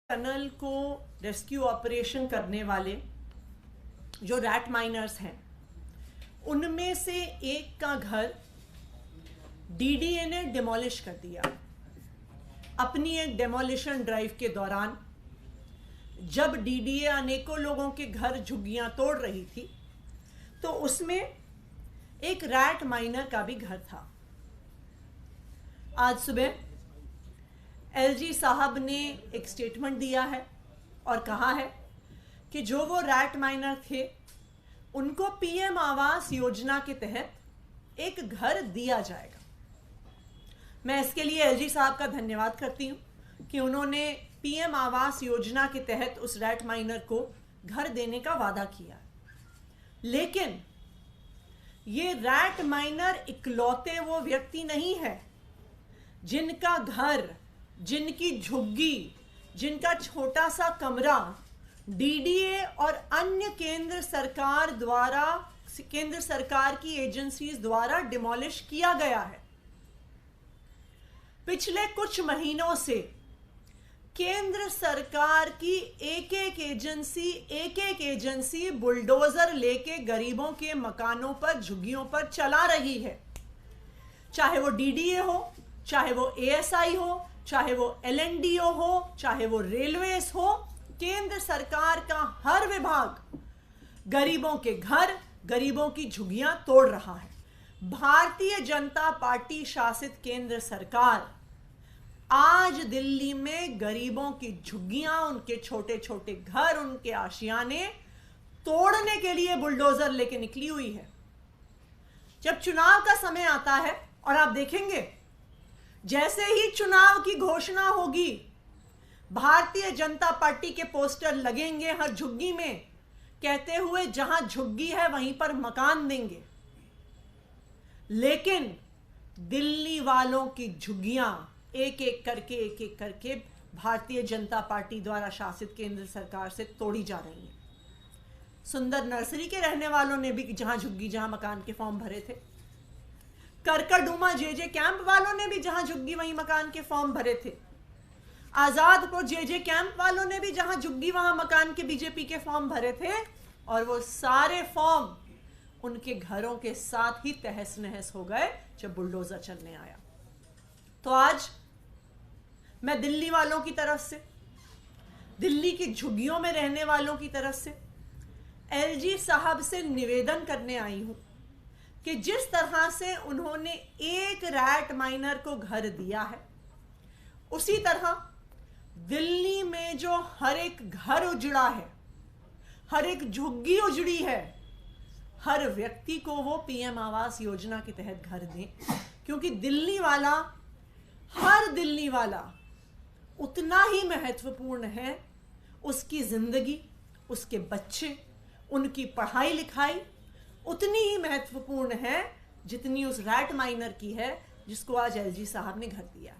Tunnel को rescue operation करने वाले जो रैट माइनर्स हैं, उनमें से एक का घर डीडीए ने डिमोलिश कर दिया। अपनी एक डेमोलिशन ड्राइव के दौरान जब डीडीए अनेकों लोगों के घर झुग्गियां तोड़ रही थी, तो उसमें एक रैट माइनर का भी घर था। आज सुबह एलजी साहब ने एक स्टेटमेंट दिया है और कहा है कि जो वो रैट माइनर थे उनको पीएम आवास योजना के तहत एक घर दिया जाएगा। मैं इसके लिए एलजी साहब का धन्यवाद करती हूं कि उन्होंने पीएम आवास योजना के तहत उस रैट माइनर को घर देने का वादा किया। लेकिन ये रैट माइनर इकलौते वो व्यक्ति नहीं है जिनका घर, जिनकी झुग्गी, जिनका छोटा सा कमरा डीडीए और अन्य केंद्र सरकार की एजेंसीज द्वारा डिमोलिश किया गया है। पिछले कुछ महीनों से केंद्र सरकार की एक एक एजेंसी बुलडोजर लेके गरीबों के मकानों पर, झुग्गियों पर चला रही है। चाहे वो डीडीए हो, चाहे वो एएसआई हो, चाहे वो एलएनडीओ हो, चाहे वो रेलवेज हो, केंद्र सरकार का हर विभाग गरीबों के घर, गरीबों की झुग्गियां तोड़ रहा है। भारतीय जनता पार्टी शासित केंद्र सरकार आज दिल्ली में गरीबों की झुग्गियां, उनके छोटे छोटे घर, उनके आशियाने तोड़ने के लिए बुलडोजर लेके निकली हुई है। जब चुनाव का समय आता है, और आप देखेंगे जैसे ही चुनाव की घोषणा होगी, भारतीय जनता पार्टी के पोस्टर लगेंगे हर झुग्गी में, कहते हुए जहां झुग्गी है वहीं पर मकान देंगे। लेकिन दिल्ली वालों की झुग्गियां एक एक करके भारतीय जनता पार्टी द्वारा शासित केंद्र सरकार से तोड़ी जा रही हैं। सुंदर नर्सरी के रहने वालों ने भी जहां झुग्गी, जहां मकान के फॉर्म भरे थे। करकरडूमा जेजे कैंप वालों ने भी जहां झुग्गी वहीं मकान के फॉर्म भरे थे। आजादपुर जेजे कैंप वालों ने भी जहां झुग्गी वहां मकान के बीजेपी के फॉर्म भरे थे, और वो सारे फॉर्म उनके घरों के साथ ही तहस नहस हो गए जब बुलडोजर चलने आया। तो आज मैं दिल्ली वालों की तरफ से, दिल्ली की झुग्गियों में रहने वालों की तरफ से एलजी साहब से निवेदन करने आई हूं कि जिस तरह से उन्होंने एक रैट माइनर को घर दिया है, उसी तरह दिल्ली में जो हर एक घर उजड़ा है, हर एक झुग्गी उजड़ी है, हर व्यक्ति को वो पीएम आवास योजना के तहत घर दें। क्योंकि दिल्ली वाला, हर दिल्ली वाला उतना ही महत्वपूर्ण है। उसकी जिंदगी, उसके बच्चे, उनकी पढ़ाई लिखाई उतनी ही महत्वपूर्ण है जितनी उस रैट माइनर की है जिसको आज एलजी साहब ने घर दिया।